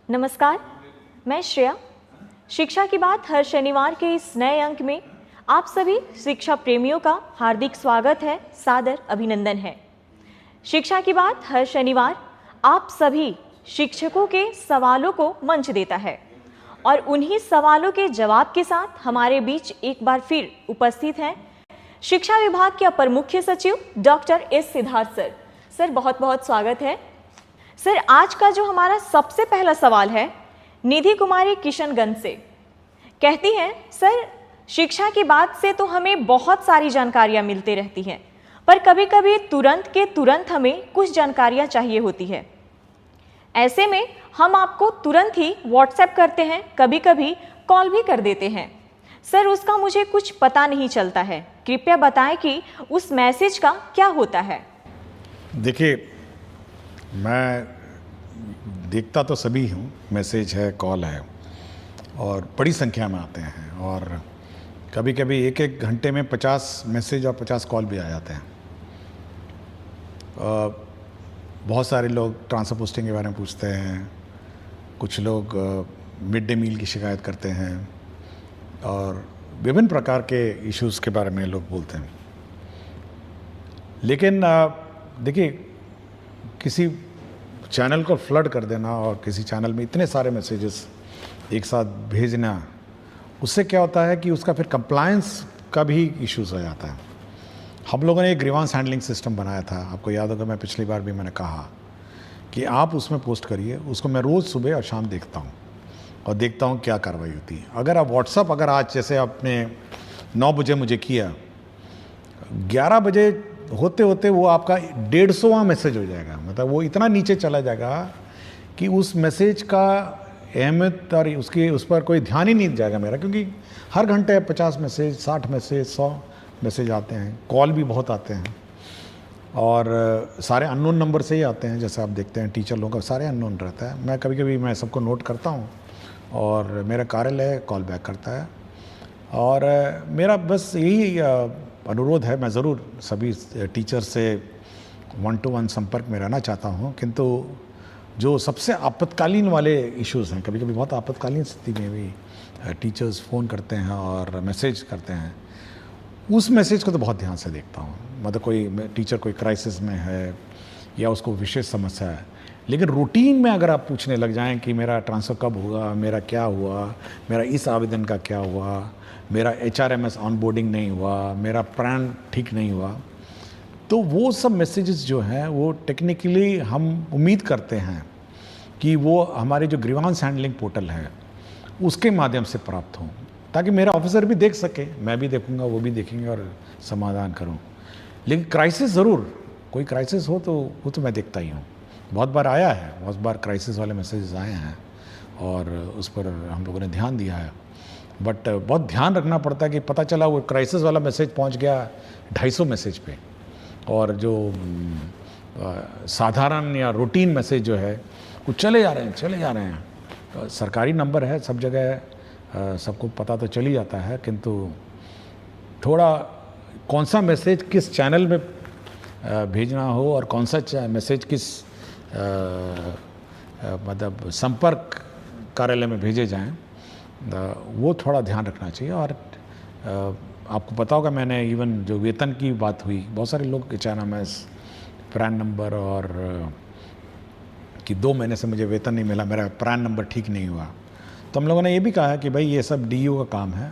नमस्कार, मैं श्रेया। शिक्षा की बात हर शनिवार के इस नए अंक में आप सभी शिक्षा प्रेमियों का हार्दिक स्वागत है, सादर अभिनंदन है। शिक्षा की बात हर शनिवार आप सभी शिक्षकों के सवालों को मंच देता है और उन्हीं सवालों के जवाब के साथ हमारे बीच एक बार फिर उपस्थित हैं शिक्षा विभाग के अपर मुख्य सचिव doctor S Siddharth sir. Sir, बहुत बहुत स्वागत है। सर, आज का जो हमारा सबसे पहला सवाल है निधि कुमारी किशनगंज से। कहती हैं, सर शिक्षा की बात से तो हमें बहुत सारी जानकारियां मिलती रहती हैं, पर कभी कभी तुरंत के तुरंत हमें कुछ जानकारियां चाहिए होती है। ऐसे में हम आपको तुरंत ही व्हाट्सएप करते हैं, कभी कभी कॉल भी कर देते हैं। सर, उसका मुझे कुछ पता नहीं चलता है, कृपया बताएं कि उस मैसेज का क्या होता है। देखिए, मैं देखता तो सभी हूँ, मैसेज है, कॉल है और बड़ी संख्या में आते हैं और कभी कभी एक एक घंटे में 50 मैसेज और 50 कॉल भी आ जाते हैं। बहुत सारे लोग ट्रांसफर पोस्टिंग के बारे में पूछते हैं, कुछ लोग मिड डे मील की शिकायत करते हैं और विभिन्न प्रकार के इश्यूज़ के बारे में लोग बोलते हैं। लेकिन देखिए, किसी चैनल को फ्लड कर देना और किसी चैनल में इतने सारे मैसेजेस एक साथ भेजना, उससे क्या होता है कि उसका फिर कंप्लायंस का भी इश्यूज हो जाता है। हम लोगों ने एक ग्रीवांस हैंडलिंग सिस्टम बनाया था, आपको याद होगा, मैं पिछली बार भी मैंने कहा कि आप उसमें पोस्ट करिए, उसको मैं रोज़ सुबह और शाम देखता हूँ और देखता हूँ क्या कार्रवाई होती है। अगर आप व्हाट्सअप, अगर आज जैसे आपने 9 बजे मुझे किया, 11 बजे होते होते वो आपका 150वां मैसेज हो जाएगा। मतलब वो इतना नीचे चला जाएगा कि उस मैसेज का अहमियत और उस पर कोई ध्यान ही नहीं जाएगा मेरा, क्योंकि हर घंटे 50 मैसेज, 60 मैसेज, 100 मैसेज आते हैं। कॉल भी बहुत आते हैं और सारे अननोन नंबर से ही आते हैं। जैसे आप देखते हैं टीचर लोगों का सारे अननोन रहता है। मैं कभी कभी मैं सबको नोट करता हूँ और मेरा कार्यालय कॉल बैक करता है। और मेरा बस यही अनुरोध है, मैं ज़रूर सभी टीचर से 1-to-1 संपर्क में रहना चाहता हूँ, किंतु जो सबसे आपातकालीन वाले इश्यूज़ हैं, कभी कभी बहुत आपातकालीन स्थिति में भी टीचर्स फ़ोन करते हैं और मैसेज करते हैं, उस मैसेज को तो बहुत ध्यान से देखता हूँ। मतलब कोई टीचर कोई क्राइसिस में है या उसको विशेष समस्या है। लेकिन रूटीन में अगर आप पूछने लग जाएं कि मेरा ट्रांसफ़र कब हुआ, मेरा क्या हुआ, मेरा इस आवेदन का क्या हुआ, मेरा HRMS ऑनबोर्डिंग नहीं हुआ, मेरा प्राण ठीक नहीं हुआ, तो वो सब मैसेजेस जो हैं वो टेक्निकली हम उम्मीद करते हैं कि वो हमारे जो ग्रीवांस हैंडलिंग पोर्टल है उसके माध्यम से प्राप्त हों, ताकि मेरा ऑफिसर भी देख सके, मैं भी देखूंगा, वो भी देखेंगे और समाधान करूं। लेकिन क्राइसिस ज़रूर, कोई क्राइसिस हो तो वो तो मैं देखता ही हूँ। बहुत बार आया है, बहुत बार क्राइसिस वाले मैसेजेस आए हैं और उस पर हम लोगों ने ध्यान दिया है। बट बहुत ध्यान रखना पड़ता है कि पता चला वो क्राइसिस वाला मैसेज पहुंच गया 250 मैसेज पे और जो साधारण या रूटीन मैसेज जो है वो चले जा रहे हैं। तो सरकारी नंबर है, सब जगह सबको पता तो चल ही जाता है, किंतु थोड़ा कौन सा मैसेज किस चैनल में भेजना हो और कौन सा मैसेज किस मतलब संपर्क कार्यालय में भेजे जाएं, वो थोड़ा ध्यान रखना चाहिए। और आपको पता होगा, मैंने इवन जो वेतन की बात हुई, बहुत सारे लोग HRMS, प्रान नंबर और कि 2 महीने से मुझे वेतन नहीं मिला, मेरा प्रान नंबर ठीक नहीं हुआ, तो हम लोगों ने ये भी कहा कि भाई ये सब DO का काम है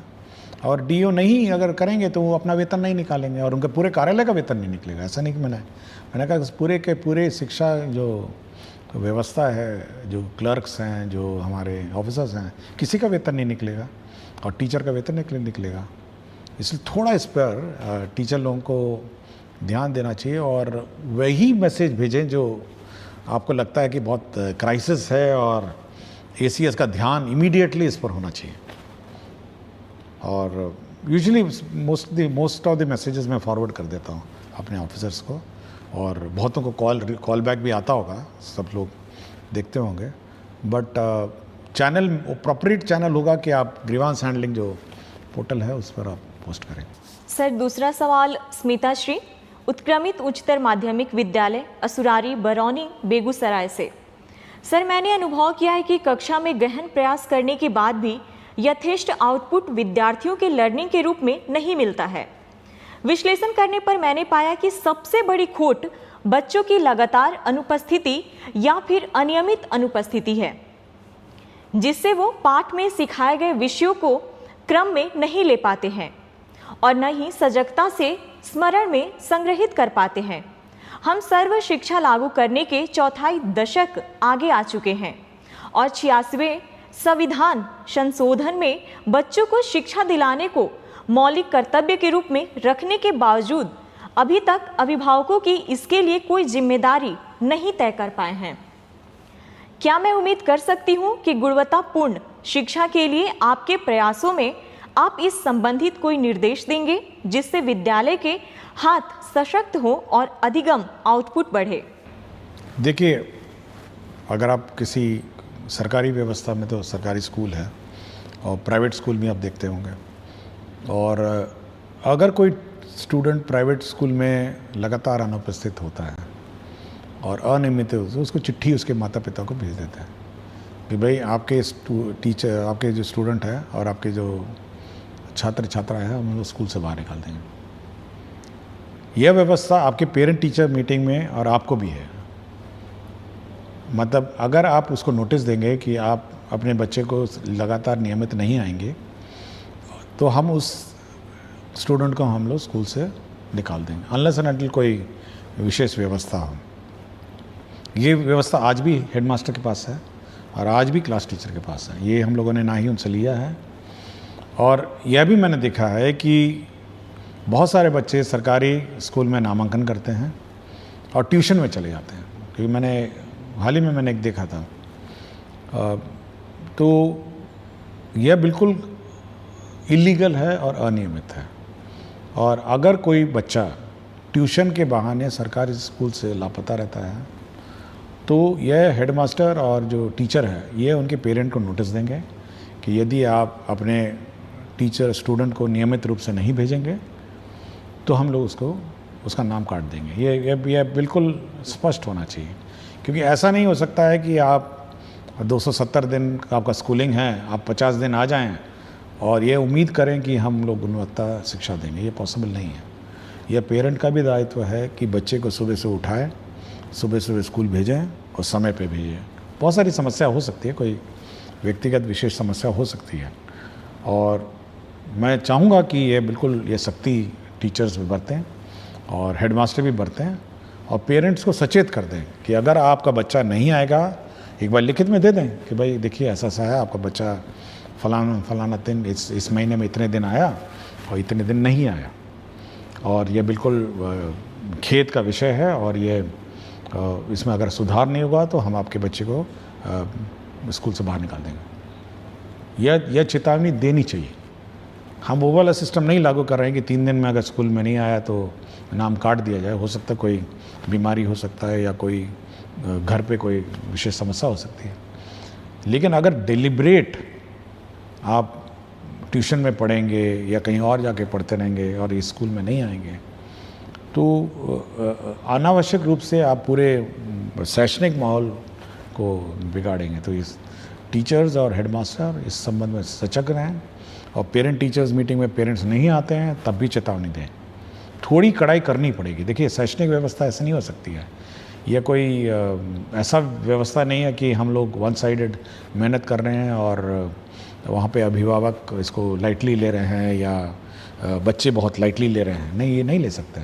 और DO नहीं अगर करेंगे तो वो अपना वेतन नहीं निकालेंगे और उनके पूरे कार्यालय का वेतन नहीं निकलेगा। ऐसा नहीं कि मैंने कहा पूरे के पूरे शिक्षा जो व्यवस्था है, जो क्लर्क्स हैं, जो हमारे ऑफिसर्स हैं, किसी का वेतन नहीं निकलेगा और टीचर का वेतन निकलेगा। इसलिए थोड़ा इस पर टीचर लोगों को ध्यान देना चाहिए और वही मैसेज भेजें जो आपको लगता है कि बहुत क्राइसिस है और ACS का ध्यान इमीडिएटली इस पर होना चाहिए। और usually most of the messages मैं फॉरवर्ड कर देता हूँ अपने ऑफिसर्स को और बहुतों को कॉल बैक भी आता होगा, सब लोग देखते होंगे। बट चैनल प्रॉपरेट चैनल होगा कि आप ग्रीवांस हैंडलिंग जो पोर्टल है उस पर आप पोस्ट करें। सर, दूसरा सवाल स्मिता श्री, उत्क्रमित उच्चतर माध्यमिक विद्यालय असुरारी, बरौनी, बेगूसराय से। सर, मैंने अनुभव किया है कि कक्षा में गहन प्रयास करने के बाद भी यथेष्ट आउटपुट विद्यार्थियों के लर्निंग के रूप में नहीं मिलता है। विश्लेषण करने पर मैंने पाया कि सबसे बड़ी खोट बच्चों की लगातार अनुपस्थिति या फिर अनियमित अनुपस्थिति है, जिससे वो पाठ में सिखाए गए विषयों को क्रम में नहीं ले पाते हैं और न ही सजगता से स्मरण में संग्रहित कर पाते हैं। हम सर्व शिक्षा लागू करने के चौथाई दशक आगे आ चुके हैं और 86वें संविधान संशोधन में बच्चों को शिक्षा दिलाने को मौलिक कर्तव्य के रूप में रखने के बावजूद अभी तक अभिभावकों की इसके लिए कोई जिम्मेदारी नहीं तय कर पाए हैं। क्या मैं उम्मीद कर सकती हूँ कि गुणवत्तापूर्ण शिक्षा के लिए आपके प्रयासों में आप इस संबंधित कोई निर्देश देंगे जिससे विद्यालय के हाथ सशक्त हो और अधिगम आउटपुट बढ़े? देखिए, अगर आप किसी सरकारी व्यवस्था में, तो सरकारी स्कूल है और प्राइवेट स्कूल भी आप देखते होंगे, और अगर कोई स्टूडेंट प्राइवेट स्कूल में लगातार अनुपस्थित होता है और अनियमित है, तो उसको चिट्ठी उसके माता पिता को भेज देते हैं कि भाई आपके टीचर, आपके जो स्टूडेंट है और आपके जो छात्र छात्रा है, हम लोग स्कूल से बाहर निकाल देंगे। यह व्यवस्था आपके पेरेंट टीचर मीटिंग में और आपको भी है। मतलब अगर आप उसको नोटिस देंगे कि आप अपने बच्चे को लगातार नियमित नहीं आएंगे, तो हम उस स्टूडेंट को हम लोग स्कूल से निकाल देंगे, अनलेस एंड अनटिल कोई विशेष व्यवस्था हो। ये व्यवस्था आज भी हेडमास्टर के पास है और आज भी क्लास टीचर के पास है। ये हम लोगों ने ना ही उनसे लिया है। और यह भी मैंने देखा है कि बहुत सारे बच्चे सरकारी स्कूल में नामांकन करते हैं और ट्यूशन में चले जाते हैं। क्योंकि मैंने हाल ही में मैंने एक देखा था, तो यह बिल्कुल इलीगल है और अनियमित है। और अगर कोई बच्चा ट्यूशन के बहाने सरकारी स्कूल से लापता रहता है, तो यह हेडमास्टर और जो टीचर है, ये उनके पेरेंट को नोटिस देंगे कि यदि आप अपने टीचर स्टूडेंट को नियमित रूप से नहीं भेजेंगे तो हम लोग उसका नाम काट देंगे। ये बिल्कुल स्पष्ट होना चाहिए, क्योंकि ऐसा नहीं हो सकता है कि आप 270 दिन का आपका स्कूलिंग है, आप 50 दिन आ जाएं और ये उम्मीद करें कि हम लोग गुणवत्ता शिक्षा देंगे। ये पॉसिबल नहीं है। यह पेरेंट का भी दायित्व है कि बच्चे को सुबह से उठाएं, सुबह सुबह स्कूल भेजें और समय पे भेजें। बहुत सारी समस्या हो सकती है, कोई व्यक्तिगत विशेष समस्या हो सकती है, और मैं चाहूँगा कि ये बिल्कुल ये सख्ती टीचर्स भी बरतें और हेडमास्टर भी बरतें और पेरेंट्स को सचेत कर दें कि अगर आपका बच्चा नहीं आएगा, एक बार लिखित में दे दें कि भाई देखिए ऐसा सा है, आपका बच्चा फलाना दिन इस महीने में इतने दिन आया और इतने दिन नहीं आया, और ये बिल्कुल खेद का विषय है, और ये इसमें अगर सुधार नहीं होगा तो हम आपके बच्चे को स्कूल से बाहर निकाल देंगे। यह चेतावनी देनी चाहिए। हम वो वाला सिस्टम नहीं लागू कर रहे हैं कि 3 दिन में अगर स्कूल में नहीं आया तो नाम काट दिया जाए। हो सकता है कोई बीमारी हो सकता है या कोई घर पे कोई विशेष समस्या हो सकती है, लेकिन अगर डिलिब्रेट आप ट्यूशन में पढ़ेंगे या कहीं और जाके पढ़ते रहेंगे और इस स्कूल में नहीं आएंगे, तो अनावश्यक रूप से आप पूरे शैक्षणिक माहौल को बिगाड़ेंगे। तो इस टीचर्स और हेडमास्टर इस संबंध में सजग रहें, और पेरेंट टीचर्स मीटिंग में पेरेंट्स नहीं आते हैं तब भी चेतावनी दें। थोड़ी कड़ाई करनी पड़ेगी। देखिए, शैक्षणिक व्यवस्था ऐसे नहीं हो सकती है। यह कोई ऐसा व्यवस्था नहीं है कि हम लोग वन साइडेड मेहनत कर रहे हैं और वहाँ पे अभिभावक इसको लाइटली ले रहे हैं या बच्चे बहुत लाइटली ले रहे हैं। नहीं, ये नहीं ले सकते।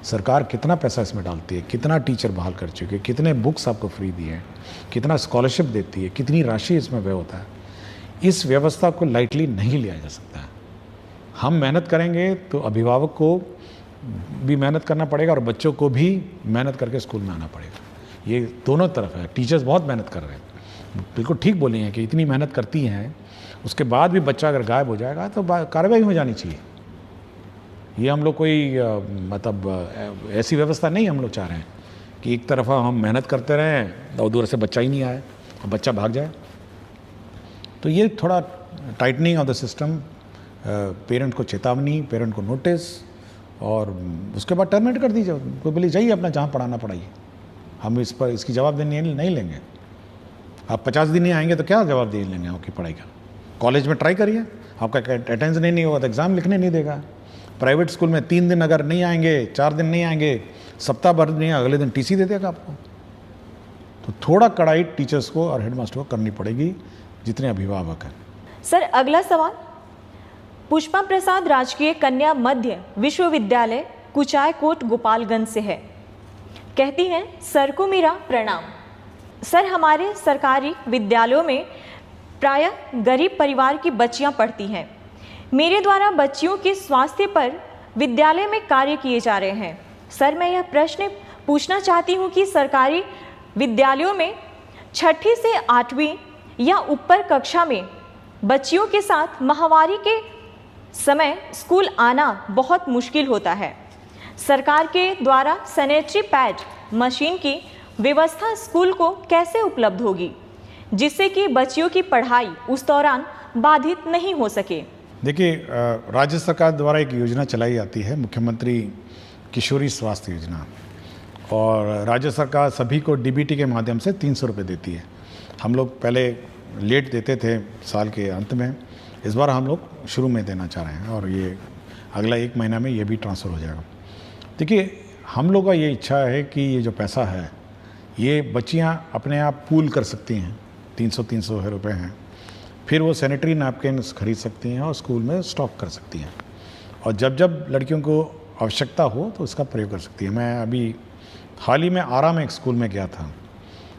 सरकार कितना पैसा इसमें डालती है, कितना टीचर बहाल कर चुके हैं, कितने बुक्स आपको फ्री दिए हैं, कितना स्कॉलरशिप देती है, कितनी राशि इसमें व्यय होता है। इस व्यवस्था को लाइटली नहीं लिया जा सकता है। हम मेहनत करेंगे तो अभिभावक को भी मेहनत करना पड़ेगा और बच्चों को भी मेहनत करके स्कूल में आना पड़ेगा। ये दोनों तरफ है। टीचर्स बहुत मेहनत कर रहे हैं, बिल्कुल ठीक बोली हैं कि इतनी मेहनत करती हैं, उसके बाद भी बच्चा अगर गायब हो जाएगा तो कार्रवाई हो जानी चाहिए। ये हम लोग कोई मतलब ऐसी व्यवस्था नहीं हम लोग चाह रहे हैं कि एक तरफा हम मेहनत करते रहें और दूर से बच्चा ही नहीं आए और बच्चा भाग जाए। तो ये थोड़ा tightening of the system, parent को चेतावनी, पेरेंट को नोटिस, और उसके बाद टर्मिनेट कर दीजिए। कोई बोले जाइए अपना जहाँ पढ़ाना पढ़ाइए, हम इस पर इसकी जवाबदेही नहीं लेंगे। आप 50 दिन नहीं आएंगे तो क्या जवाब दे लेंगे आपकी पढ़ाई का? कॉलेज में ट्राई करिए, आपका अटेंडेंस नहीं होगा तो एग्ज़ाम लिखने नहीं देगा। प्राइवेट स्कूल में 3 दिन अगर नहीं आएंगे, 4 दिन नहीं आएंगे, सप्ताह भर नहीं, अगले दिन टीसी दे देगा आपको। तो थोड़ा कड़ाई टीचर्स को और हेडमास्टर को करनी पड़ेगी, जितने अभिभावक हैं। सर अगला सवाल पुष्पा प्रसाद राजकीय कन्या मध्य विश्वविद्यालय कुचायकोट गोपालगंज से है। कहती हैं, सर को मेरा प्रणाम। सर हमारे सरकारी विद्यालयों में प्रायः गरीब परिवार की बच्चियां पढ़ती हैं। मेरे द्वारा बच्चियों के स्वास्थ्य पर विद्यालय में कार्य किए जा रहे हैं। सर मैं यह प्रश्न पूछना चाहती हूँ कि सरकारी विद्यालयों में 6ठी से 8वीं या ऊपर कक्षा में बच्चियों के साथ माहवारी के समय स्कूल आना बहुत मुश्किल होता है। सरकार के द्वारा सैनिटरी पैड मशीन की व्यवस्था स्कूल को कैसे उपलब्ध होगी, जिससे कि बच्चियों की पढ़ाई उस दौरान बाधित नहीं हो सके? देखिए, राज्य सरकार द्वारा एक योजना चलाई जाती है, मुख्यमंत्री किशोरी स्वास्थ्य योजना, और राज्य सरकार सभी को डीबीटी के माध्यम से 300 रुपये देती है। हम लोग पहले लेट देते थे साल के अंत में, इस बार हम लोग शुरू में देना चाह रहे हैं और ये अगला 1 महीना में ये भी ट्रांसफ़र हो जाएगा। देखिए, हम लोग का ये इच्छा है कि ये जो पैसा है ये बच्चियां अपने आप पूल कर सकती हैं, 300 रुपये हैं, फिर वो सैनिटरी नैपकिन खरीद सकती हैं और स्कूल में स्टॉक कर सकती हैं, और जब जब लड़कियों को आवश्यकता हो तो उसका प्रयोग कर सकती है। मैं अभी हाल ही में आरा में एक स्कूल में गया था,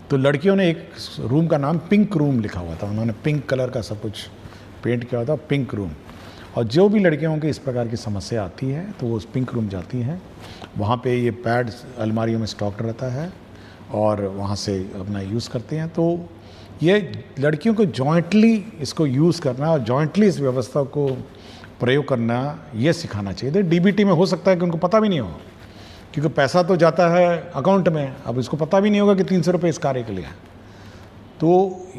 तो लड़कियों ने एक रूम का नाम पिंक रूम लिखा हुआ था, उन्होंने पिंक कलर का सब कुछ पेंट किया हुआ था, पिंक रूम। और जो भी लड़कियों की इस प्रकार की समस्या आती है तो वो उस पिंक रूम जाती हैं, वहाँ पे ये पैड अलमारियों में स्टॉक रहता है और वहाँ से अपना यूज़ करते हैं। तो ये लड़कियों को जॉइंटली इसको यूज़ करना और जॉइंटली इस व्यवस्था को प्रयोग करना ये सिखाना चाहिए। तो डीबीटी में हो सकता है कि उनको पता भी नहीं हो, क्योंकि पैसा तो जाता है अकाउंट में, अब इसको पता भी नहीं होगा कि 300 रुपये इस कार्य के लिए। तो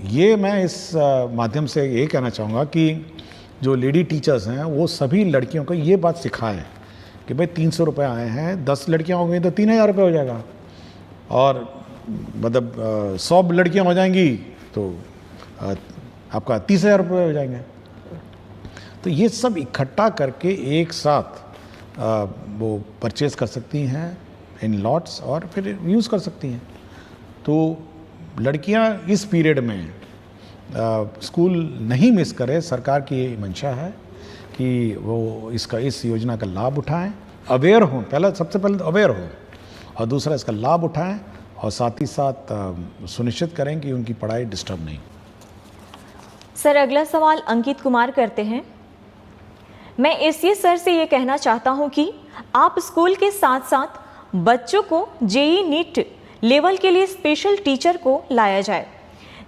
ये मैं इस माध्यम से ये कहना चाहूँगा कि जो लेडी टीचर्स हैं वो सभी लड़कियों को ये बात सिखाएं कि भाई 300 रुपये आए हैं, 10 लड़कियाँ हो गई तो 3000 रुपये हो जाएगा, और मतलब 100 लड़कियाँ हो जाएंगी तो आपका 30,000 रुपये हो जाएंगे। तो ये सब इकट्ठा करके एक साथ वो परचेज़ कर सकती हैं इन लॉट्स और फिर यूज़ कर सकती हैं। तो लड़कियां इस पीरियड में स्कूल नहीं मिस करें, सरकार की ये मंशा है कि वो इस योजना का लाभ उठाएं, अवेयर हों, सबसे पहले तो अवेयर हो, और दूसरा इसका लाभ उठाएं, और साथ ही साथ सुनिश्चित करें कि उनकी पढ़ाई डिस्टर्ब नहीं। सर अगला सवाल अंकित कुमार करते हैं, मैं एसीएस सर से ये कहना चाहता हूँ कि आप स्कूल के साथ साथ बच्चों को जेईई नीट लेवल के लिए स्पेशल टीचर को लाया जाए,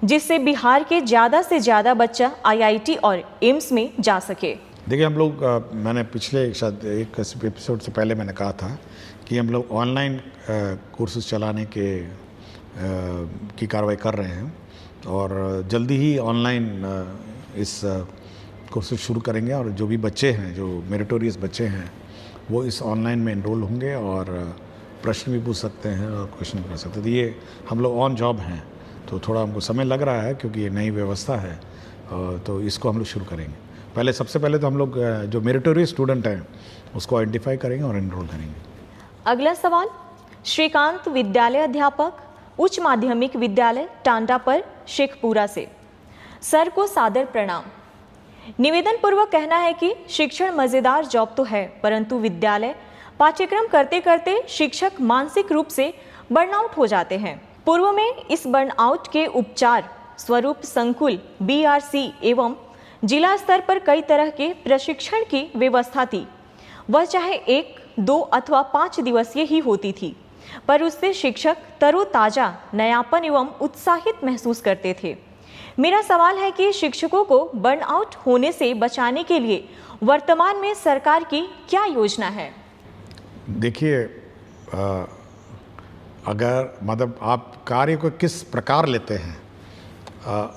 जिससे बिहार के ज़्यादा से ज़्यादा बच्चा आईआईटी और एम्स में जा सके। देखिए, हम लोग मैंने पिछले शायद एक एपिसोड से पहले मैंने कहा था कि हम लोग ऑनलाइन कोर्सेज चलाने की कार्रवाई कर रहे हैं, और जल्दी ही ऑनलाइन इस कोर्सेज शुरू करेंगे, और जो भी बच्चे हैं, जो मेरिटोरियस बच्चे हैं, वो इस ऑनलाइन में एनरोल होंगे और प्रश्न भी पूछ सकते हैं और क्वेश्चन भी कर सकते हैं। तो ये हम लोग ऑन जॉब हैं, तो थोड़ा हमको समय लग रहा है क्योंकि ये नई व्यवस्था है, तो इसको हम लोग शुरू करेंगे। पहले सबसे पहले तो हम लोग जो मेरिटोरियस स्टूडेंट हैं उसको आइडेंटिफाई करेंगे और एनरोल करेंगे। अगला सवाल श्रीकांत विद्यालय अध्यापक उच्च माध्यमिक विद्यालय टांडा पर शेखपुरा से। सर को सादर प्रणाम। निवेदन पूर्वक कहना है कि शिक्षण मज़ेदार जॉब तो है, परंतु विद्यालय पाठ्यक्रम करते करते शिक्षक मानसिक रूप से बर्नआउट हो जाते हैं। पूर्व में इस बर्नआउट के उपचार स्वरूप संकुल, बीआरसी एवं जिला स्तर पर कई तरह के प्रशिक्षण की व्यवस्था थी। वह चाहे 1, 2 अथवा 5 दिवसीय ही होती थी, पर उससे शिक्षक तरोताजा, नयापन एवं उत्साहित महसूस करते थे। मेरा सवाल है कि शिक्षकों को बर्नआउट होने से बचाने के लिए वर्तमान में सरकार की क्या योजना है? देखिए, अगर मतलब आप कार्य को किस प्रकार लेते हैं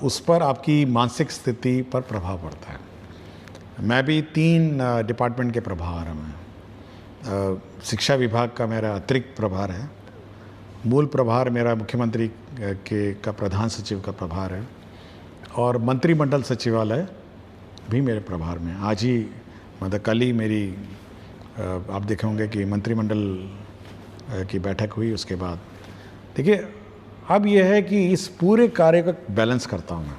उस पर आपकी मानसिक स्थिति पर प्रभाव पड़ता है। मैं भी 3 डिपार्टमेंट के प्रभार में, शिक्षा विभाग का मेरा अतिरिक्त प्रभार है, मूल प्रभार मेरा मुख्यमंत्री के का प्रधान सचिव का प्रभार है और मंत्रिमंडल सचिवालय भी मेरे प्रभार में। आज ही मतलब कल ही मेरी आप देखे होंगे कि मंत्रिमंडल की बैठक हुई। उसके बाद देखिए अब यह है कि इस पूरे कार्य का बैलेंस करता हूँ मैं,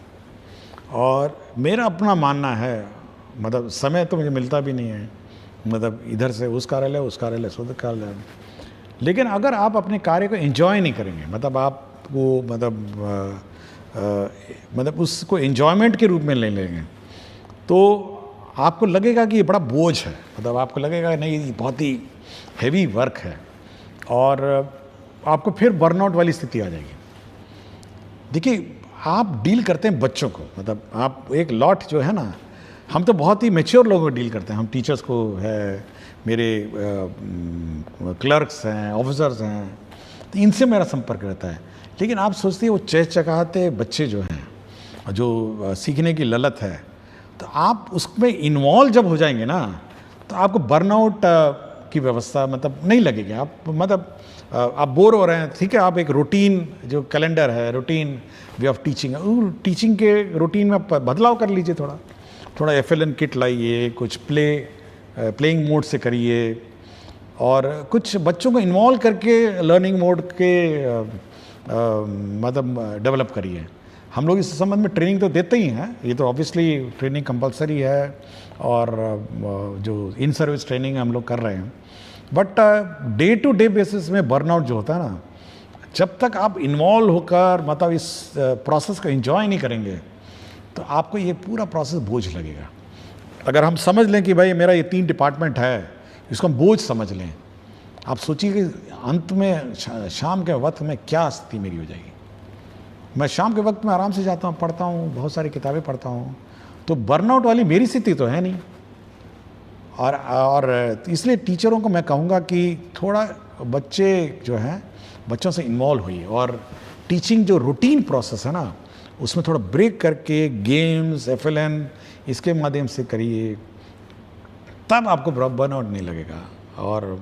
और मेरा अपना मानना है, मतलब समय तो मुझे मिलता भी नहीं है, मतलब इधर से उस कार्यालय से उधर कार्यालय, लेकिन अगर आप अपने कार्य को एंजॉय नहीं करेंगे, मतलब आपको मतलब उसको एंजॉयमेंट के रूप में ले लेंगे, तो आपको लगेगा कि ये बड़ा बोझ है, मतलब आपको लगेगा नहीं ये बहुत ही हैवी वर्क है, और आपको फिर बर्नआउट वाली स्थिति आ जाएगी। देखिए आप डील करते हैं बच्चों को, मतलब आप एक लॉट जो है ना, हम तो बहुत ही मैच्योर लोगों को डील करते हैं, हम टीचर्स को है, मेरे क्लर्क्स हैं, ऑफिसर्स हैं, तो इनसे मेरा संपर्क रहता है। लेकिन आप सोचते हैं वो चहचहाते बच्चे जो हैं, जो सीखने की ललत है, तो आप उसमें इन्वॉल्व जब हो जाएंगे ना, तो आपको बर्नआउट की व्यवस्था मतलब नहीं लगेगी। आप मतलब आप बोर हो रहे हैं, ठीक है, आप एक रूटीन जो कैलेंडर है, रूटीन वे ऑफ टीचिंग है, टीचिंग के रूटीन में बदलाव कर लीजिए, थोड़ा FLN किट लाइए, कुछ प्लेइंग मोड से करिए, और कुछ बच्चों को इन्वॉल्व करके लर्निंग मोड के मतलब डेवलप करिए। हम लोग इस संबंध में ट्रेनिंग तो देते ही हैं, ये तो ऑब्वियसली ट्रेनिंग कंपलसरी है, और जो इन सर्विस ट्रेनिंग हम लोग कर रहे हैं, but day to day basis में बर्नआउट जो होता है ना, जब तक आप इन्वॉल्व होकर मतलब इस प्रोसेस को एंजॉय नहीं करेंगे, तो आपको ये पूरा प्रोसेस बोझ लगेगा। अगर हम समझ लें कि भाई मेरा ये 3 डिपार्टमेंट है, इसको हम बोझ समझ लें, आप सोचिए कि अंत में शाम के वक्त में क्या स्थिति मेरी हो जाएगी। मैं शाम के वक्त में आराम से जाता हूँ, पढ़ता हूँ, बहुत सारी किताबें पढ़ता हूँ, तो बर्नआउट वाली मेरी स्थिति तो है नहीं। और इसलिए टीचरों को मैं कहूँगा कि थोड़ा बच्चे जो हैं, बच्चों से इन्वॉल्व होइए, और टीचिंग जो रूटीन प्रोसेस है ना, उसमें थोड़ा ब्रेक करके गेम्स, FLN इसके माध्यम से करिए, तब आपको बर्नआउट नहीं लगेगा। और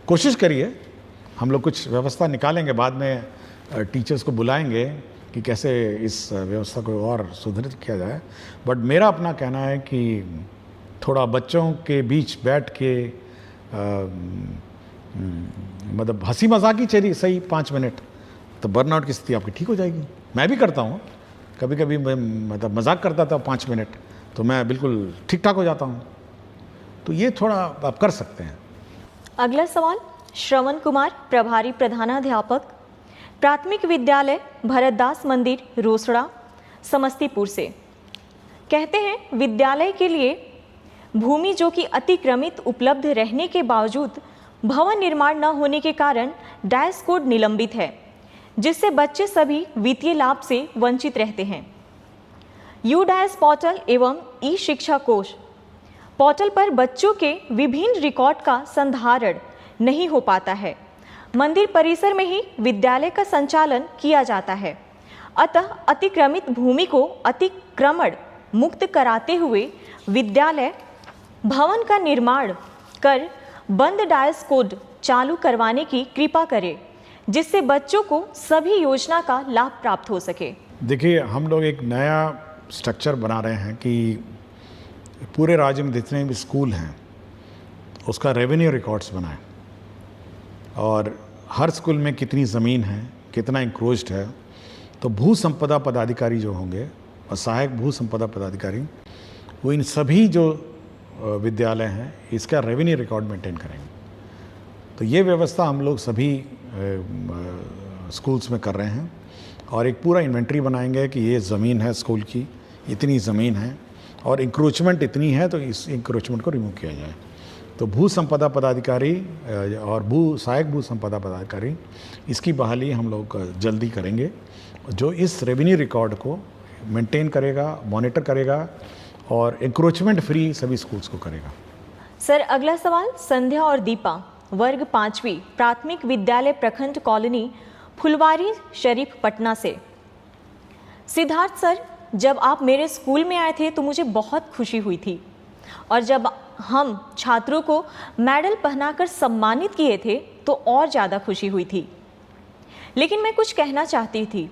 कोशिश करिए, हम लोग कुछ व्यवस्था निकालेंगे, बाद में टीचर्स को बुलाएंगे कि कैसे इस व्यवस्था को और सुदृढ़ किया जाए, बट मेरा अपना कहना है कि थोड़ा बच्चों के बीच बैठ के मतलब हंसी मजाक ही चलिए सही 5 मिनट, तो बर्नआउट की स्थिति आपकी ठीक हो जाएगी। मैं भी करता हूँ, कभी कभी मैं मतलब मजाक करता था 5 मिनट, तो मैं बिल्कुल ठीक ठाक हो जाता हूँ। तो ये थोड़ा आप कर सकते हैं। अगला सवाल श्रवण कुमार, प्रभारी प्रधानाध्यापक, प्राथमिक विद्यालय भरतदास मंदिर, रोसड़ा, समस्तीपुर से। कहते हैं विद्यालय के लिए भूमि जो कि अतिक्रमित उपलब्ध रहने के बावजूद भवन निर्माण न होने के कारण डायस कोड निलंबित है, जिससे बच्चे सभी वित्तीय लाभ से वंचित रहते हैं। UDAS पोर्टल एवं ई-शिक्षा कोष पोर्टल पर बच्चों के विभिन्न रिकॉर्ड का संधारण नहीं हो पाता है। मंदिर परिसर में ही विद्यालय का संचालन किया जाता है, अतः अतिक्रमित भूमि को अतिक्रमण मुक्त कराते हुए विद्यालय भवन का निर्माण कर बंद डायस कोड चालू करवाने की कृपा करें, जिससे बच्चों को सभी योजना का लाभ प्राप्त हो सके। देखिए हम लोग एक नया स्ट्रक्चर बना रहे हैं कि पूरे राज्य में जितने भी स्कूल हैं उसका रेवेन्यू रिकॉर्ड्स बनाएं, और हर स्कूल में कितनी ज़मीन है, कितना इंक्रोच्ड है, तो भू संपदा पदाधिकारी जो होंगे और सहायक भू संपदा पदाधिकारी वो इन सभी जो विद्यालय हैं इसका रेवेन्यू रिकॉर्ड मेंटेन करेंगे। तो ये व्यवस्था हम लोग सभी स्कूल्स में कर रहे हैं, और एक पूरा इन्वेंट्री बनाएंगे कि ये ज़मीन है स्कूल की, इतनी ज़मीन है और इंक्रोचमेंट इतनी है, तो इस इंक्रोचमेंट को रिमूव किया जाए। तो भू संपदा पदाधिकारी और सहायक भू संपदा पदाधिकारी इसकी बहाली हम लोग जल्दी करेंगे, जो इस रेवेन्यू रिकॉर्ड को मेंटेन करेगा, मॉनिटर करेगा और इंक्रोचमेंट फ्री सभी स्कूल्स को करेगा। सर अगला सवाल संध्या और दीपा, वर्ग 5वीं, प्राथमिक विद्यालय प्रखंड कॉलोनी, फुलवारी शरीफ, पटना से। सिद्धार्थ सर, जब आप मेरे स्कूल में आए थे तो मुझे बहुत खुशी हुई थी, और जब हम छात्रों को मेडल पहनाकर सम्मानित किए थे तो और ज़्यादा खुशी हुई थी। लेकिन मैं कुछ कहना चाहती थी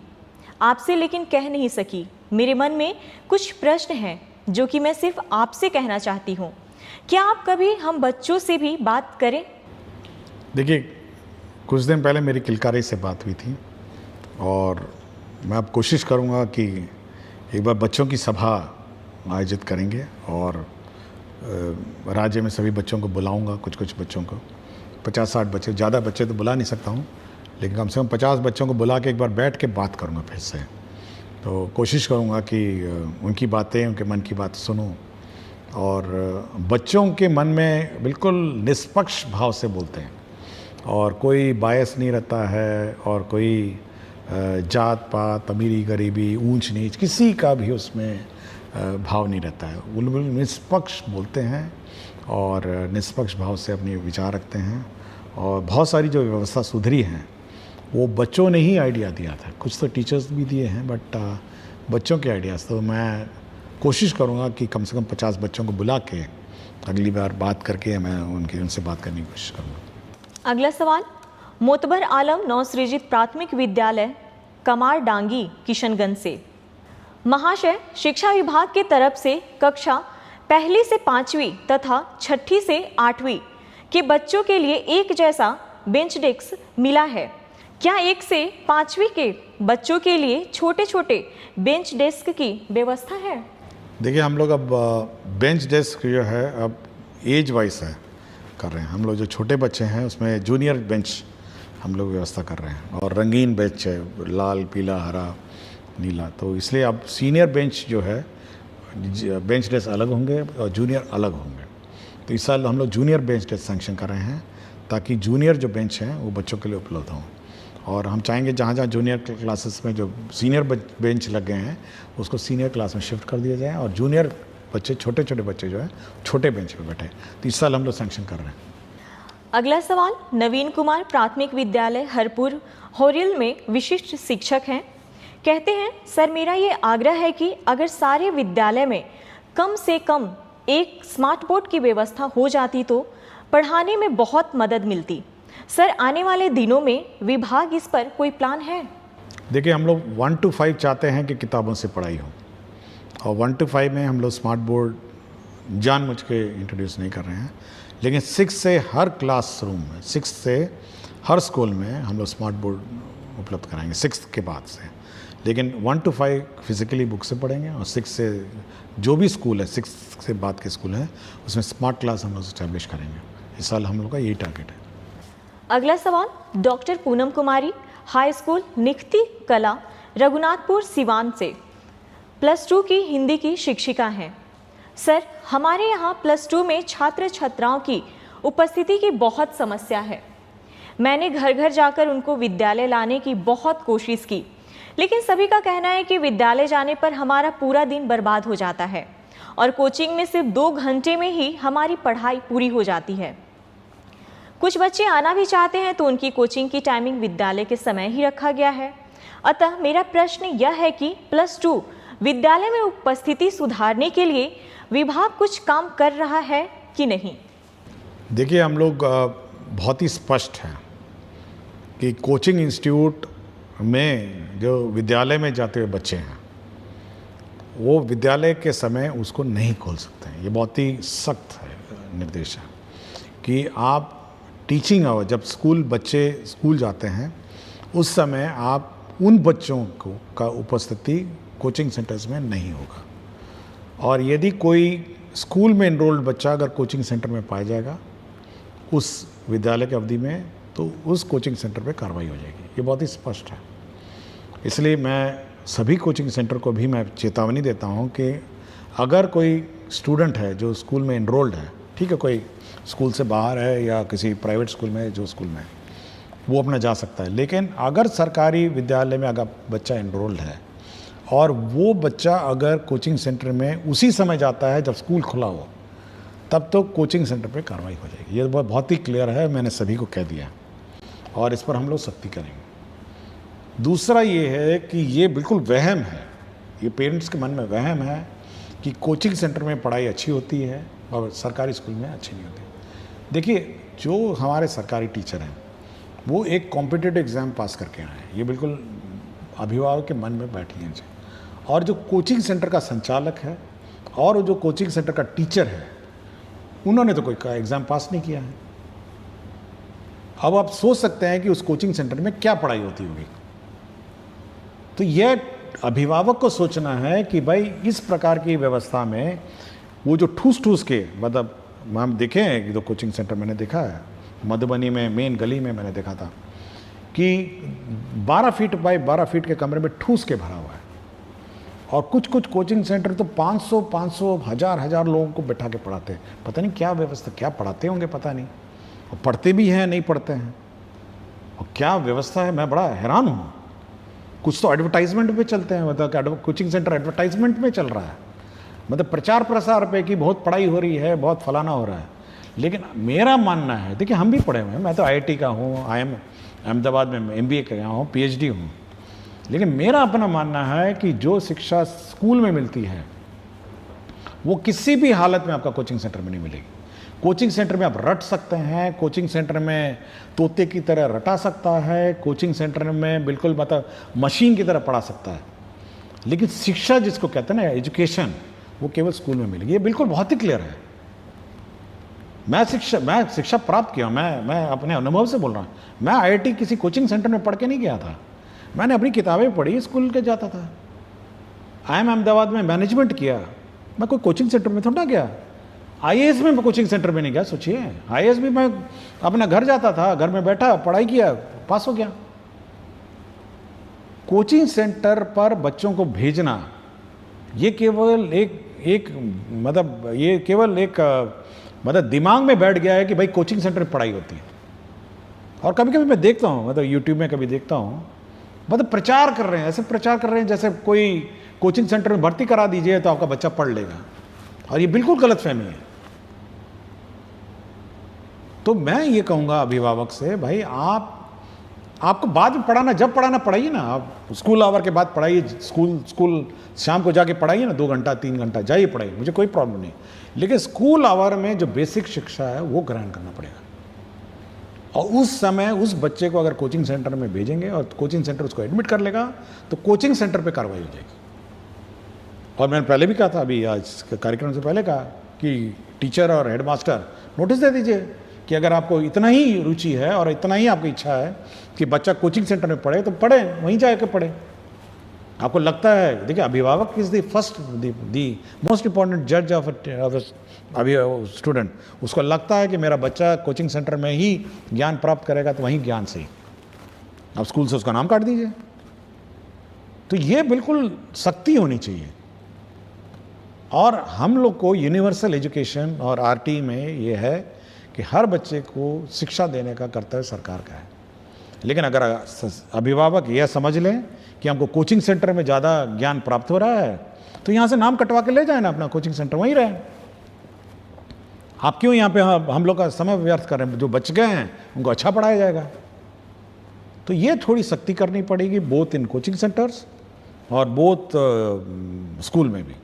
आपसे, लेकिन कह नहीं सकी। मेरे मन में कुछ प्रश्न हैं जो कि मैं सिर्फ आपसे कहना चाहती हूँ। क्या आप कभी हम बच्चों से भी बात करें? देखिए, कुछ दिन पहले मेरी किलकारी से बात हुई थी और मैं अब कोशिश करूँगा कि एक बार बच्चों की सभा आयोजित करेंगे और राज्य में सभी बच्चों को बुलाऊंगा, कुछ कुछ बच्चों को, 50-60 बच्चे, ज़्यादा बच्चे तो बुला नहीं सकता हूँ, लेकिन कम से कम 50 बच्चों को बुला के एक बार बैठ के बात करूँगा फिर से। तो कोशिश करूँगा कि उनकी बातें, उनके मन की बात सुनूं और बच्चों के मन में बिल्कुल निष्पक्ष भाव से बोलते हैं और कोई बायस नहीं रहता है और कोई जात पात, अमीरी गरीबी, ऊंच नीच, किसी का भी उसमें भाव नहीं रहता है। वो बिल्कुल निष्पक्ष बोलते हैं और निष्पक्ष भाव से अपने विचार रखते हैं और बहुत सारी जो व्यवस्था सुधरी हैं वो बच्चों ने ही आइडिया दिया था। कुछ तो टीचर्स भी दिए हैं बट बच्चों के आइडियाज़। तो मैं कोशिश करूँगा कि कम से कम 50 बच्चों को बुला के अगली बार बात करके मैं उनसे बात करने की कोशिश करूँगा। अगला सवाल मोतबर आलम नवसृजित प्राथमिक विद्यालय कमार डांगी किशनगंज से। महाशय, शिक्षा विभाग की तरफ से कक्षा 1 से 5वीं तथा 6ठी से 8वीं के बच्चों के लिए एक जैसा बेंच डेस्क मिला है। क्या 1 से 5वीं के बच्चों के लिए छोटे छोटे बेंच डेस्क की व्यवस्था है? देखिए, हम लोग अब बेंच डेस्क जो है अब एज वाइज है कर रहे हैं। हम लोग जो छोटे बच्चे हैं उसमें जूनियर बेंच हम लोग व्यवस्था कर रहे हैं और रंगीन बेंच है, लाल, पीला, हरा, नीला। तो इसलिए अब सीनियर बेंच जो है, बेंच डेस्क अलग होंगे और जूनियर अलग होंगे। तो इस साल हम लोग जूनियर बेंच डेस्क सैंक्शन कर रहे हैं ताकि जूनियर जो बेंच हैं वो बच्चों के लिए उपलब्ध हों। और हम चाहेंगे जहाँ जहाँ जूनियर क्लासेस में जो सीनियर बेंच लग गए हैं उसको सीनियर क्लास में शिफ्ट कर दिया जाए और जूनियर बच्चे, छोटे छोटे बच्चे जो है छोटे बेंच पे बैठे। तो इस साल हम लोग सैंक्शन कर रहे हैं। अगला सवाल नवीन कुमार प्राथमिक विद्यालय हरपुर होरिल में विशिष्ट शिक्षक हैं। कहते हैं, सर मेरा ये आग्रह है कि अगर सारे विद्यालय में कम से कम एक स्मार्ट बोर्ड की व्यवस्था हो जाती तो पढ़ाने में बहुत मदद मिलती। सर, आने वाले दिनों में विभाग इस पर कोई प्लान है? देखिए, हम लोग 1 to 5 चाहते हैं कि किताबों से पढ़ाई हो और 1 to 5 में हम लोग स्मार्ट बोर्ड जानबूझ के इंट्रोड्यूस नहीं कर रहे हैं, लेकिन 6 से हर क्लासरूम में, 6 से हर स्कूल में हम लोग स्मार्ट बोर्ड उपलब्ध कराएंगे 6 के बाद से। लेकिन 1 to 5 फिजिकली बुक से पढ़ेंगे और 6 से जो भी स्कूल है, 6 से बाद के स्कूल हैं उसमें स्मार्ट क्लास हम लोग इस्टेब्लिश करेंगे। इस साल हम लोग का यही टारगेट है। अगला सवाल डॉक्टर पूनम कुमारी हाई स्कूल निखती कला रघुनाथपुर सिवान से +2 की हिंदी की शिक्षिका हैं। सर, हमारे यहाँ +2 में छात्र छात्राओं की उपस्थिति की बहुत समस्या है। मैंने घर घर जाकर उनको विद्यालय लाने की बहुत कोशिश की, लेकिन सभी का कहना है कि विद्यालय जाने पर हमारा पूरा दिन बर्बाद हो जाता है और कोचिंग में सिर्फ 2 घंटे में ही हमारी पढ़ाई पूरी हो जाती है। कुछ बच्चे आना भी चाहते हैं तो उनकी कोचिंग की टाइमिंग विद्यालय के समय ही रखा गया है। अतः मेरा प्रश्न यह है कि +2 विद्यालय में उपस्थिति सुधारने के लिए विभाग कुछ काम कर रहा है कि नहीं? देखिए, हम लोग बहुत ही स्पष्ट हैं कि कोचिंग इंस्टीट्यूट में जो विद्यालय में जाते हुए बच्चे हैं वो विद्यालय के समय उसको नहीं खोल सकते हैं। ये बहुत ही सख्त है निर्देश है कि आप टीचिंग आवर, जब बच्चे स्कूल जाते हैं उस समय आप उन बच्चों का उपस्थिति कोचिंग सेंटर्स में नहीं होगा। और यदि कोई स्कूल में इनरोल्ड बच्चा अगर कोचिंग सेंटर में पाया जाएगा उस विद्यालय की अवधि में, तो उस कोचिंग सेंटर पे कार्रवाई हो जाएगी। ये बहुत ही स्पष्ट है। इसलिए मैं सभी कोचिंग सेंटर को भी मैं चेतावनी देता हूँ कि अगर कोई स्टूडेंट है जो स्कूल में इनरोल्ड है, ठीक है, कोई स्कूल से बाहर है या किसी प्राइवेट स्कूल में जो स्कूल में है, वो अपना जा सकता है। लेकिन अगर सरकारी विद्यालय में अगर बच्चा इनरोल्ड है और वो बच्चा अगर कोचिंग सेंटर में उसी समय जाता है जब स्कूल खुला हो, तब तो कोचिंग सेंटर पे कार्रवाई हो जाएगी। ये बहुत ही क्लियर है, मैंने सभी को कह दिया और इस पर हम लोग सख्ती करेंगे। दूसरा ये है कि ये बिल्कुल वहम है, ये पेरेंट्स के मन में वहम है कि कोचिंग सेंटर में पढ़ाई अच्छी होती है और सरकारी स्कूल में अच्छी नहीं होती। देखिए, जो हमारे सरकारी टीचर हैं वो एक कॉम्पिटिटिव एग्ज़ाम पास करके आए हैं, ये बिल्कुल अभिभावक के मन में बैठ लेना चाहिए। और जो कोचिंग सेंटर का संचालक है और जो कोचिंग सेंटर का टीचर है, उन्होंने तो कोई एग्ज़ाम पास नहीं किया है। अब आप सोच सकते हैं कि उस कोचिंग सेंटर में क्या पढ़ाई होती होगी। तो यह अभिभावक को सोचना है कि भाई इस प्रकार की व्यवस्था में वो जो ठूस के, मतलब हम देखे हैं कि तो कोचिंग सेंटर मैंने देखा है मधुबनी में, मेन गली में मैंने देखा था कि 12 फीट बाय 12 फीट के कमरे में ठूस के भरा हुआ है। और कुछ कोचिंग सेंटर तो 500 हजार लोगों को बैठा के पढ़ाते हैं। पता नहीं क्या व्यवस्था, क्या पढ़ाते होंगे पता नहीं, और पढ़ते भी हैं नहीं पढ़ते हैं, और क्या व्यवस्था है, मैं बड़ा हैरान हूँ। कुछ तो एडवर्टाइजमेंट पे चलते हैं, मतलब कोचिंग सेंटर एडवर्टाइजमेंट में चल रहा है, मतलब प्रचार प्रसार पे कि बहुत पढ़ाई हो रही है, बहुत फलाना हो रहा है। लेकिन मेरा मानना है, देखिए हम भी पढ़े हुए हैं, मैं तो IIT का हूँ, अहमदाबाद में MBA का हूँ, PhD हूँ। लेकिन मेरा अपना मानना है कि जो शिक्षा स्कूल में मिलती है वो किसी भी हालत में आपका कोचिंग सेंटर में नहीं मिलेगी। कोचिंग सेंटर में आप रट सकते हैं, कोचिंग सेंटर में तोते की तरह रटा सकता है, कोचिंग सेंटर में बिल्कुल मतलब मशीन की तरह पढ़ा सकता है, लेकिन शिक्षा जिसको कहते हैं ना, एजुकेशन, वो केवल स्कूल में मिलेगी। ये बिल्कुल बहुत ही क्लियर है। मैं शिक्षा प्राप्त किया, मैं अपने अनुभव से बोल रहा हूँ। मैं IIT किसी कोचिंग सेंटर में पढ़ के नहीं गया था, मैंने अपनी किताबें पढ़ी, स्कूल के जाता था। IIM अहमदाबाद में मैनेजमेंट किया, मैं कोई कोचिंग सेंटर में थोड़ा गया। IAS में मैं कोचिंग सेंटर में नहीं गया, सोचिए। IAS भी मैं अपना घर जाता था, घर में बैठा पढ़ाई किया, पास हो गया। कोचिंग सेंटर पर बच्चों को भेजना ये केवल एक मतलब ये केवल एक मतलब दिमाग में बैठ गया है कि भाई कोचिंग सेंटर में पढ़ाई होती है। और कभी कभी मैं देखता हूँ, मतलब यूट्यूब में कभी देखता हूँ, मतलब प्रचार कर रहे हैं, ऐसे प्रचार कर रहे हैं जैसे कोई कोचिंग सेंटर में भर्ती करा दीजिए तो आपका बच्चा पढ़ लेगा, और ये बिल्कुल गलतफहमी है। तो मैं ये कहूँगा अभिभावक से, भाई आपको बाद में पढ़ाना, जब पढ़ाना पढ़ाइए ना, आप स्कूल आवर के बाद पढ़ाइए, स्कूल शाम को जाके पढ़ाइए ना, 2 घंटा 3 घंटा जाइए पढ़ाइए, मुझे कोई प्रॉब्लम नहीं। लेकिन स्कूल आवर में जो बेसिक शिक्षा है वो ग्रहण करना पड़ेगा। और उस समय उस बच्चे को अगर कोचिंग सेंटर में भेजेंगे और कोचिंग सेंटर उसको एडमिट कर लेगा तो कोचिंग सेंटर पे कार्रवाई हो जाएगी। और मैंने पहले भी कहा था, अभी आज कार्यक्रम से पहले कहा कि टीचर और हेडमास्टर नोटिस दे दीजिए कि अगर आपको इतना ही रुचि है और इतना ही आपकी इच्छा है कि बच्चा कोचिंग सेंटर में पढ़े तो पढ़े, वहीं जाकर पढ़े। आपको लगता है, देखिए अभिभावक इज द मोस्ट इंपॉर्टेंट जज ऑफ स्टूडेंट। उसको लगता है कि मेरा बच्चा कोचिंग सेंटर में ही ज्ञान प्राप्त करेगा तो वहीं ज्ञान सही, अब स्कूल से उसका नाम काट दीजिए। तो ये बिल्कुल सख्ती होनी चाहिए। और हम लोग को यूनिवर्सल एजुकेशन और RT में ये है कि हर बच्चे को शिक्षा देने का कर्तव्य सरकार का है। लेकिन अगर अभिभावक यह समझ लें कि हमको कोचिंग सेंटर में ज़्यादा ज्ञान प्राप्त हो रहा है तो यहाँ से नाम कटवा के ले जाए ना, अपना कोचिंग सेंटर वहीं रहे। आप क्यों यहाँ पे हम लोग का समय व्यर्थ कर रहे हैं? जो बच गए हैं उनको अच्छा पढ़ाया जाएगा। तो ये थोड़ी सख्ती करनी पड़ेगी, बोथ इन कोचिंग सेंटर्स और बोथ स्कूल में भी,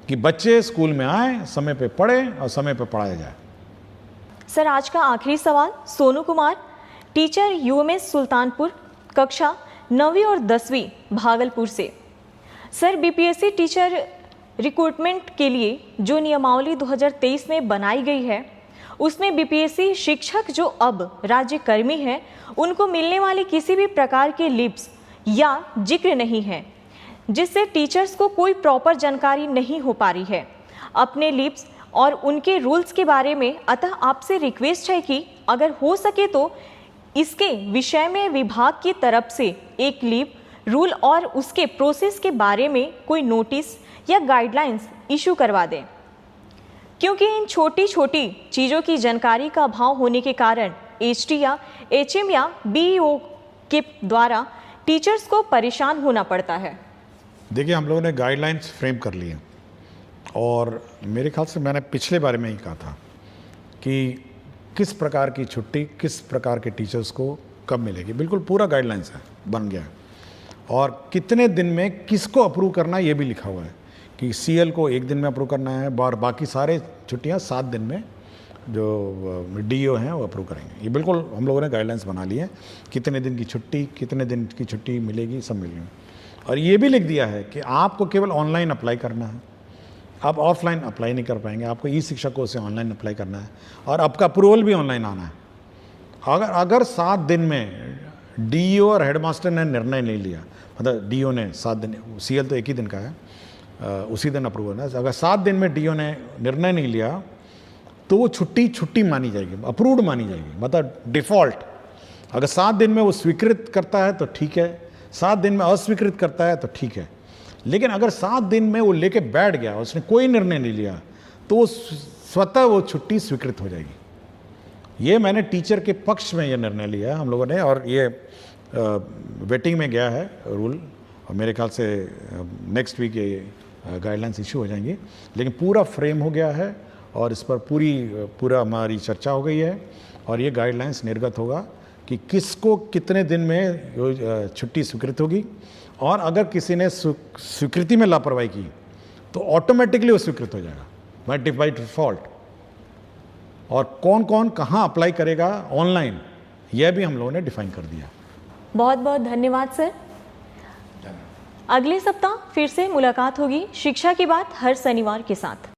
कि बच्चे स्कूल में आए, समय पे पढ़े और समय पे पढ़ाया जाए। सर, आज का आखिरी सवाल सोनू कुमार, टीचर UMS सुल्तानपुर, कक्षा 9वीं और 10वीं भागलपुर से। सर, BPSC टीचर रिक्रूटमेंट के लिए जो नियमावली 2023 में बनाई गई है उसमें BPSC शिक्षक जो अब राज्यकर्मी हैं उनको मिलने वाली किसी भी प्रकार के लीव्स या जिक्र नहीं है, जिससे टीचर्स को कोई प्रॉपर जानकारी नहीं हो पा रही है अपने लीव्स और उनके रूल्स के बारे में। अतः आपसे रिक्वेस्ट है कि अगर हो सके तो इसके विषय में विभाग की तरफ से एक लीव रूल और उसके प्रोसेस के बारे में कोई नोटिस या गाइडलाइंस इशू करवा दें, क्योंकि इन छोटी छोटी चीज़ों की जानकारी का अभाव होने के कारण HT या HM या BEO के द्वारा टीचर्स को परेशान होना पड़ता है। देखिए, हम लोगों ने गाइडलाइंस फ्रेम कर लिए और मेरे ख्याल से मैंने पिछले बारे में ही कहा था कि किस प्रकार की छुट्टी किस प्रकार के टीचर्स को कब मिलेगी। बिल्कुल पूरा गाइडलाइंस है, बन गया है। और कितने दिन में किसको अप्रूव करना है ये भी लिखा हुआ है कि CL को 1 दिन में अप्रूव करना है और बाकी सारे छुट्टियां 7 दिन में जो डीओ हैं वो अप्रूव करेंगे। ये बिल्कुल हम लोगों ने गाइडलाइंस बना ली है, कितने दिन की छुट्टी, कितने दिन की छुट्टी मिलेगी, सब मिलेगी। और ये भी लिख दिया है कि आपको केवल ऑनलाइन अप्लाई करना है, आप ऑफलाइन अप्लाई नहीं कर पाएंगे, आपको ई शिक्षा कोर्स से ऑनलाइन अप्लाई करना है और आपका अप्रूवल भी ऑनलाइन आना है। अगर 7 दिन में डीओ और हेडमास्टर ने निर्णय नहीं लिया, मतलब डीओ ने 7 दिन, सीएल तो एक ही दिन का है, उसी दिन अप्रूवल है, अगर 7 दिन में डीओ ने निर्णय नहीं लिया तो वो छुट्टी मानी जाएगी, अप्रूव्ड मानी जाएगी, मतलब डिफ़ॉल्ट। अगर 7 दिन में वो स्वीकृत करता है तो ठीक है, 7 दिन में अस्वीकृत करता है तो ठीक है, लेकिन अगर 7 दिन में वो लेके बैठ गया, उसने कोई निर्णय नहीं लिया, तो स्वतः वो छुट्टी स्वीकृत हो जाएगी। ये मैंने टीचर के पक्ष में ये निर्णय लिया है हम लोगों ने, और ये वेटिंग में गया है रूल, और मेरे ख्याल से नेक्स्ट वीक ये गाइडलाइंस इशू हो जाएंगी। लेकिन पूरा फ्रेम हो गया है और इस पर पूरा हमारी चर्चा हो गई है, और ये गाइडलाइंस निर्गत होगा कि किसको कितने दिन में छुट्टी स्वीकृत होगी, और अगर किसी ने स्वीकृति में लापरवाही की तो ऑटोमेटिकली वो स्वीकृत हो जाएगा बाय डिफॉल्ट। और कौन कौन कहाँ अप्लाई करेगा ऑनलाइन, यह भी हम लोगों ने डिफाइन कर दिया। बहुत बहुत धन्यवाद सर। अगले सप्ताह फिर से मुलाकात होगी शिक्षा की बात हर शनिवार के साथ।